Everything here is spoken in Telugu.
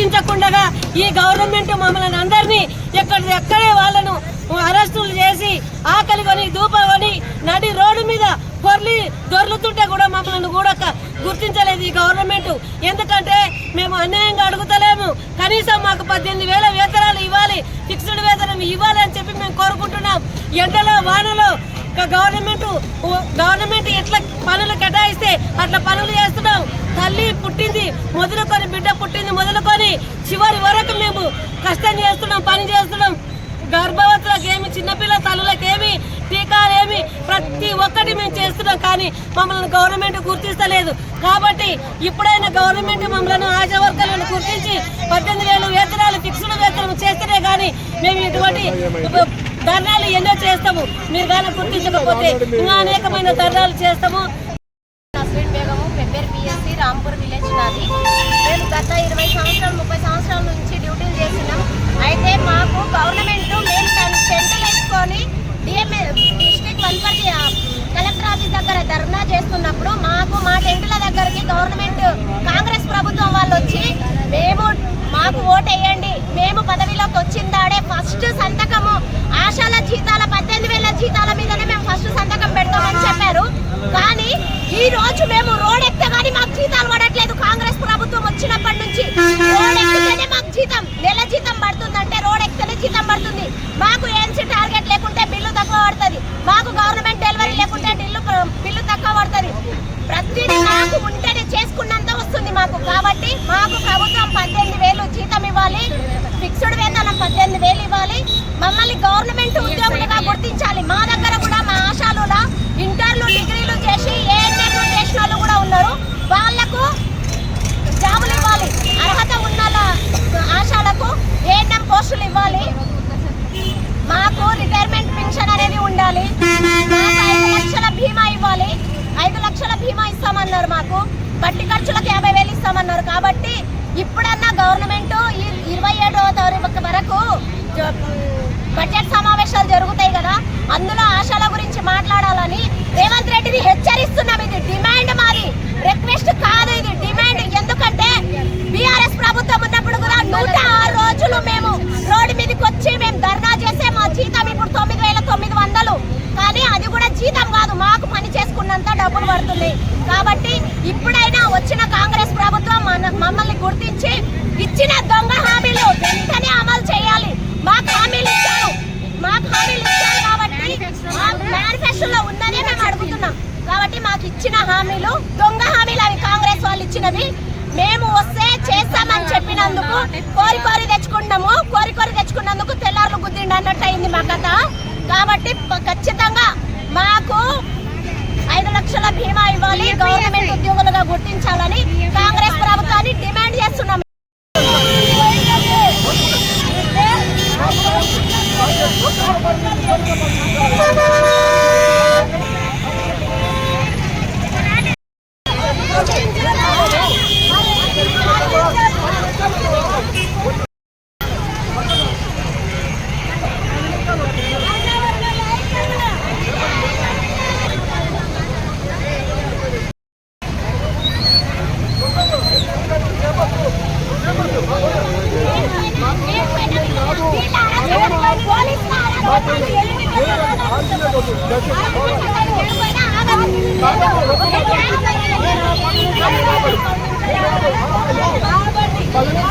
గుర్తించకుండా ఈ గవర్నమెంట్ మమ్మల్ని అందరినీ ఎక్కడే వాళ్ళను అరెస్టులు చేసి ఆకలి కొని ధూపని నడి రోడ్డు మీద పొర్లి దొర్లుతుంటే కూడా మమ్మల్ని కూడా గుర్తించలేదు ఈ గవర్నమెంట్. ఎందుకంటే మేము అన్యాయంగా అడుగుతలేము, కనీసం మాకు 18,000 వేతనాలు ఇవ్వాలి, ఫిక్స్డ్ వేతనం ఇవ్వాలి అని చెప్పి మేము కోరుకుంటున్నాం. ఎండలో వానలో గవర్నమెంట్ ఎట్లా పనులు కేటాయిస్తే అట్లా పనులు చేస్తున్నాం. తల్లి పుట్టింది మొదలుకొని బిడ్డ పుట్టింది మొదలుకొని చివరి వరకు మేము కష్టం చేస్తున్నాం, పని చేస్తున్నాం. గర్భవతులకేమి, చిన్నపిల్ల తల్లులకేమి, టీకాలేమి ప్రతి ఒక్కటి మేము చేస్తున్నాం. కానీ మమ్మల్ని గవర్నమెంట్ గుర్తిస్తలేదు. కాబట్టి ఇప్పుడైనా గవర్నమెంట్ మమ్మల్ని ఆశా వర్గాలను గుర్తించి 18,000 వేతనాలు ఫిక్స్డ్ వేతనం చేస్తేనే కానీ మేము ఇటువంటి ధర్నాలు ఎన్నో చేస్తాము. మీరు కానీ గుర్తించకపోతే ఇంకా అనేకమైన ధర్నాలు చేస్తాము. రాంపూర్ విలేజ్ నాది. మేము గత 20 సంవత్సరాలు 30 సంవత్సరాల నుంచి డ్యూటీలు చేసినాం. అయితే మాకు గవర్నమెంట్ మేము టెంట్లు వేసుకొని డిస్ట్రిక్ట్ వనపర్తి కలెక్టర్ ఆఫీస్ దగ్గర ధర్నా చేస్తున్నప్పుడు మా టెంట్ల దగ్గరికి గవర్నమెంట్ కాంగ్రెస్ ప్రభుత్వం వాళ్ళు వచ్చి మాకు ఓటు వేయండి, మేము పదవిలోకి వచ్చిందాడే ఫస్ట్ సంతకము ఆశాల జీతాల 18,000 జీతాల మీదనే మేము ఫస్ట్ సంతకం పెడతామని చెప్పారు. కానీ ఈ రోజు మేము రోడ్ ఎక్కగానే మాకు జీతాలు పడట్లేదు. కాంగ్రెస్ ప్రభుత్వం వచ్చినప్పటి నుంచి రోడ్ ఎక్కితేనే మాకు జీతం, నెల జీతం పడుతుందంటే రోడ్ ఎక్కితేనే జీతం పడుతుంది. మాకు ఏఎన్సీ టార్గెట్ లేకుంటే బిల్లు తక్కువ పడుతుంది, మాకు గవర్నమెంట్ డెలివరీ లేకుంటే బిల్లు తక్కువ పడుతుంది. ప్రతిదీ మాకు ఉంటేనే చేసుకున్నంత వస్తుంది మాకు. కాబట్టి మాకు ప్రభుత్వం 18,000 జీతం ఇవ్వాలి, ఫిక్స్డ్ వేతనం 18,000 ఇవ్వాలి. మమ్మల్ని గవర్నమెంట్ ఉద్యోగులుగా గుర్తించాలి. మా దగ్గర కూడా మా ఆశాలులా ఇంటర్లు డిగ్రీలు చేసి ఏఎన్ఎం చేసిన వాళ్ళు కూడా ఉన్నారు. వాళ్లకు జాబులు ఇవ్వాలి, అర్హత ఉన్న ఆశాలకు ఏఎన్ఎం పోస్టులు ఇవ్వాలి. మాకు రిటైర్మెంట్ పెన్షన్ అనేది ఉండాలి. 5 లక్షల బీమా ఇవ్వాలి. 5 లక్షల బీమా ఇస్తామన్నారు. మాకు బట్టి ఖర్చులకు 50,000 ఇస్తామన్నారు. కాబట్టి ఇప్పుడన్నా గవర్నమెంట్ 27వ తారీఖు వరకు బడ్జెట్ సమావేశాలు జరుగుతాయి కదా, అందులో ఆశాల గురించి మాట్లాడాలని రేవంత్ రెడ్డిని హెచ్చరిస్తున్నాం. ఇది డిమాండ్, మాది రిక్వెస్ట్ కాదు, ఇది డిమాండ్. ఎందుకంటే బీఆర్ఎస్ ప్రభుత్వం ఉన్నప్పుడు కూడా 106 రోజులు మేము రోడ్డు మీదకి వచ్చి మేము ధర్నా చేసే మా జీతం ఇప్పుడు 9,900. కానీ అది కూడా జీతం కాదు, మాకు పని చేసుకున్నంత డబ్బులు పడుతుంది. కాబట్టి ఇప్పుడైనా వచ్చిన కాంగ్రెస్ ప్రభుత్వం మమ్మల్ని గుర్తించి ఇచ్చిన దొంగ హామీలు వెంటనే అమలు చేయాలి. మాకు హామీలు ఇచ్చారు కాబట్టి మేనిఫెస్టోలో ఉందని మేము అడుగుతున్నాం. కాబట్టి మాకు ఇచ్చిన హామీలు దొంగ హామీలు, అవి కాంగ్రెస్ వాళ్ళు ఇచ్చినవి. మేము వస్తే చేస్తామని చెప్పినందుకు కోరి తెచ్చుకున్నందుకు తెల్లారులు గుద్దిండి అన్నట్టు అయింది మా కథ. కాబట్టి ఖచ్చితంగా మాకు 5 లక్షల బీమా ఇవ్వాలి, గవర్నమెంట్ ఉద్యోగులుగా గుర్తించాలని కాంగ్రెస్ ప్రభుత్వాన్ని డిమాండ్ చేస్తున్నాం. Kalau